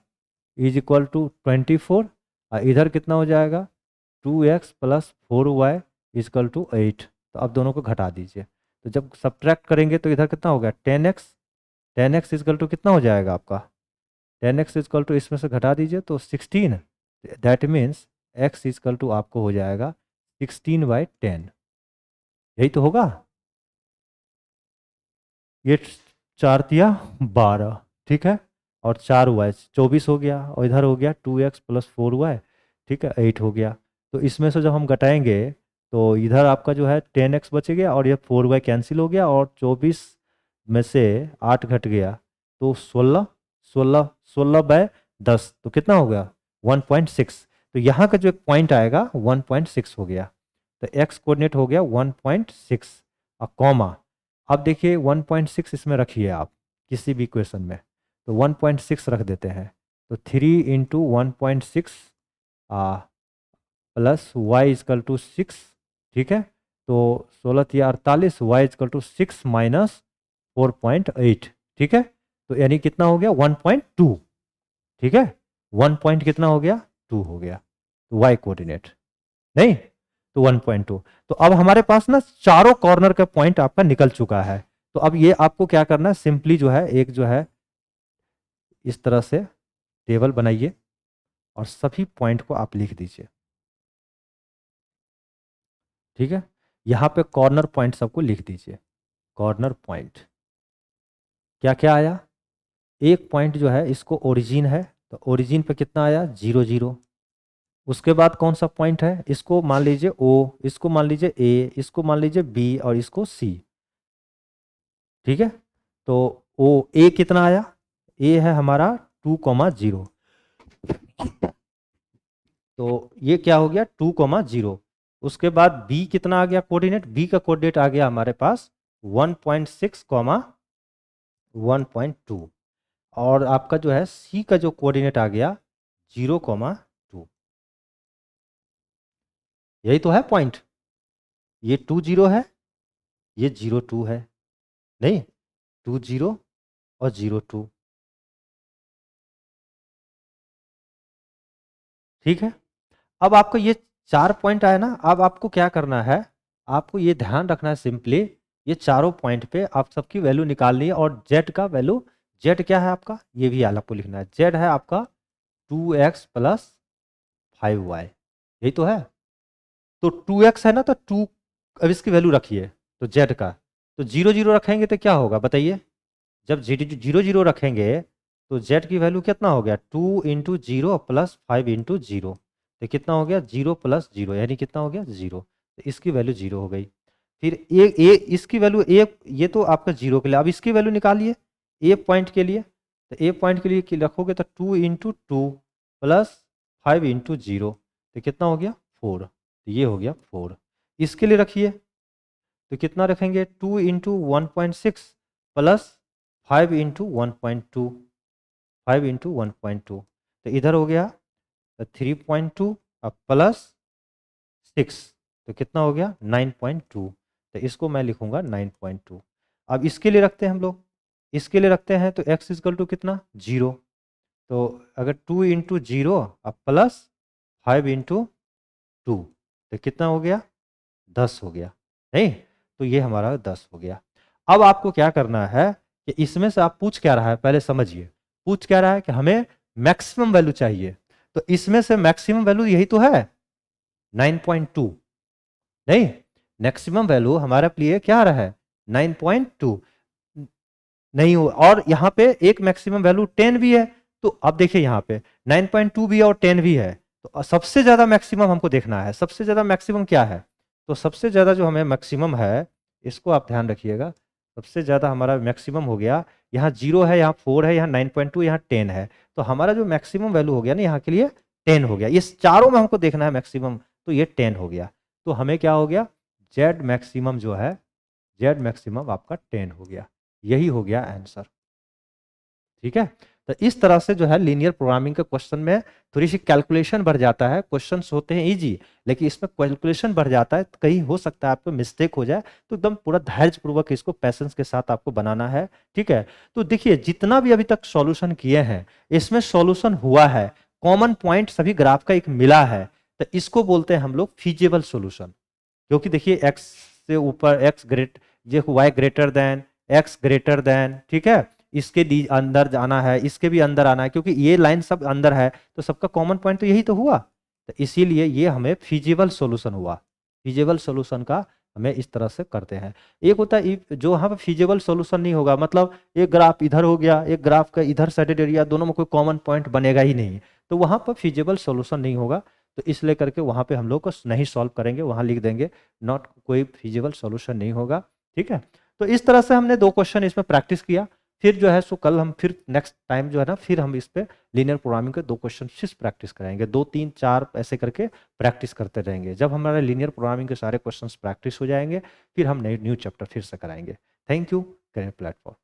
is equal to 24, और इधर कितना हो जाएगा? 2x plus 4y is equal to 8। तो अब दोनों को घटा दीजिए, तो जब सब्ट्रैक्ट करेंगे तो इधर कितना हो गया? 10x। 10x इजकल टू कितना हो जाएगा आपका? 10x इजकल टू इसमें से घटा दीजिए तो 16। That means x is equal to आपको हो जाएगा 16/10। यही तो होगा। ये 4 तिया 12, ठीक है, और 4y 24 हो गया, और इधर हो गया 2x प्लस 4y, ठीक है, 8 हो गया। तो इसमें से जब हम घटाएंगे तो इधर आपका जो है 10x बच गया, और ये 4y कैंसिल हो गया, और 24 में से 8 घट गया तो 16, 16, 16/10, तो कितना हो गया? 1.6। तो यहाँ का जो एक पॉइंट आएगा 1.6 हो गया, तो x कोऑर्डिनेट हो गया 1.6। और कॉमा। अब देखिए 1.6 इसमें रखिए आप किसी भी इक्वेशन में, तो 1.6 रख देते हैं, तो 3 into 1.6 plus y is equal to 6, ठीक है। तो 16 वाई इजकल टू 6 माइनस 4.8, ठीक है। तो यानी कितना हो गया 1.2, ठीक है। 1 पॉइंट कितना हो गया 2 हो गया, तो वाई कोऑर्डिनेट नहीं, तो 1.2। तो अब हमारे पास ना चारों कॉर्नर का पॉइंट आपका निकल चुका है। तो अब ये आपको क्या करना है, सिंपली जो है एक जो है इस तरह से टेबल बनाइए और सभी पॉइंट को आप लिख दीजिए, ठीक है। यहां पे कॉर्नर पॉइंट सबको लिख दीजिए। कॉर्नर पॉइंट क्या क्या आया, एक पॉइंट जो है इसको ओरिजिन है, तो ओरिजिन पे कितना आया 0 0। उसके बाद कौन सा पॉइंट है, इसको मान लीजिए ओ, इसको मान लीजिए ए, इसको मान लीजिए बी और इसको सी, ठीक है। तो ओ ए कितना आया, ए है हमारा 2,0, तो ये क्या हो गया 2,0। उसके बाद बी कितना आ गया कोऑर्डिनेट, बी का कोऑर्डिनेट आ गया हमारे पास 1.6, 1.2। और आपका जो है सी का जो कोऑर्डिनेट आ गया 0,2। यही तो है पॉइंट, ये 2 0 है, ये 0 2 है, नहीं 2 0 और 0 2, ठीक है। अब आपको ये 4 पॉइंट आया ना, अब आपको क्या करना है, आपको ये ध्यान रखना है सिंपली, ये चारों पॉइंट पे आप सबकी वैल्यू निकालनी है। और जेड का वैल्यू, जेड क्या है आपका, ये भी आपको लिखना है, जेड है आपका 2x प्लस 5y, यही तो है। तो 2x है ना, तो 2, अब इसकी वैल्यू रखिए, तो जेड का, तो 0 0 रखेंगे तो क्या होगा बताइए, जब 0 0 रखेंगे तो जेड की वैल्यू कितना हो गया 2 इंटू 0 प्लस 5 इंटू 0, तो कितना हो गया 0 प्लस 0, यानी कितना हो गया 0, तो इसकी वैल्यू 0 हो गई। फिर ए इसकी वैल्यू ए, ये तो आपका 0 के लिए, अब इसकी वैल्यू निकालिए ए पॉइंट के लिए, तो ए पॉइंट के लिए रखोगे तो 2 इंटू 2 प्लस 5 इंटू 0, तो कितना हो गया 4, तो ये हो गया 4। इसके लिए रखिए, तो कितना रखेंगे 2 इंटू 1.6 प्लस 5 इंटू 1.2, 5 इंटू 1.2, तो इधर हो गया 3.2 अब प्लस 6, तो कितना हो गया 9.2, तो इसको मैं लिखूंगा 9.2। अब इसके लिए रखते हैं हम लोग, इसके लिए रखते हैं तो x इजकल टू कितना 0, तो अगर 2 इंटू 0 अब प्लस 5 इंटू 2, तो कितना हो गया 10 हो गया, नहीं, तो ये हमारा 10 हो गया। अब आपको क्या करना है कि इसमें से आप पूछ क्या रहा है पहले समझिए, पूछ क्या रहा है कि हमें मैक्सिमम वैल्यू चाहिए, तो इसमें से मैक्सिमम वैल्यू यही तो है 9.2, नहीं, मैक्सिमम वैल्यू हमारे लिए क्या आ रहा है 9.2 नहीं हो, और यहाँ पे एक मैक्सिमम वैल्यू 10 भी है, तो अब देखिए यहाँ पे 9.2 भी है और 10 भी है, तो सबसे ज्यादा मैक्सिमम हमको देखना है, सबसे ज्यादा मैक्सिमम क्या है, तो सबसे ज्यादा जो हमें मैक्सिमम है, इसको आप ध्यान रखिएगा, सबसे ज्यादा हमारा मैक्सिमम हो गया, यहाँ 0 है, यहाँ 4 है, यहाँ 9.2, यहाँ 10 है, तो हमारा जो मैक्सिमम वैल्यू हो गया ना यहाँ के लिए 10 हो गया, इस चारों में हमको देखना है मैक्सिमम, तो ये 10 हो गया, तो हमें क्या हो गया जेड मैक्सिमम जो है, जेड मैक्सिमम आपका 10 हो गया, यही हो गया आंसर, ठीक है। तो इस तरह से जो है लीनियर प्रोग्रामिंग के क्वेश्चन में थोड़ी सी कैलकुलेशन बढ़ जाता है, क्वेश्चंस होते हैं इजी, लेकिन इसमें कैलकुलेशन बढ़ जाता है, कहीं हो सकता है आपको मिस्टेक हो जाए, तो एकदम पूरा धैर्यपूर्वक इसको पैसेंस के साथ आपको बनाना है, ठीक है। तो देखिए जितना भी अभी तक सॉल्यूशन किए हैं इसमें सॉल्यूशन हुआ है, कॉमन पॉइंट सभी ग्राफ का एक मिला है, तो इसको बोलते हैं हम लोग फीजिबल सॉल्यूशन, क्योंकि देखिए एक्स से ऊपर एक्स ग्रेट, ये y greater than x greater than, ठीक है, इसके अंदर जाना है, इसके भी अंदर आना है, क्योंकि ये लाइन सब अंदर है, तो सबका कॉमन पॉइंट तो यही तो हुआ, तो इसीलिए ये हमें फीजिबल सॉल्यूशन हुआ। फीजिबल सॉल्यूशन का हमें इस तरह से करते हैं। एक होता है जो वहाँ पर फीजिबल सॉल्यूशन नहीं होगा, मतलब एक ग्राफ इधर हो गया, एक ग्राफ का इधर साइडेड एरिया, दोनों में कोई कॉमन पॉइंट बनेगा ही नहीं, तो वहाँ पर फीजिबल सॉल्यूशन नहीं होगा, तो इसलिए करके वहाँ पे हम लोग को नहीं सॉल्व करेंगे, वहाँ लिख देंगे नॉट, कोई फीजिबल सॉल्यूशन नहीं होगा, ठीक है। तो इस तरह से हमने 2 क्वेश्चन इसमें प्रैक्टिस किया। फिर जो है सो कल हम फिर नेक्स्ट टाइम जो है ना फिर हम इस पे लीनियर प्रोग्रामिंग के 2 क्वेश्चन फिर प्रैक्टिस कराएंगे, 2 3 4 ऐसे करके प्रैक्टिस करते रहेंगे। जब हमारे लीनियर प्रोग्रामिंग के सारे क्वेश्चंस प्रैक्टिस हो जाएंगे फिर हम नए न्यू चैप्टर फिर से कराएंगे। Thank you career platform.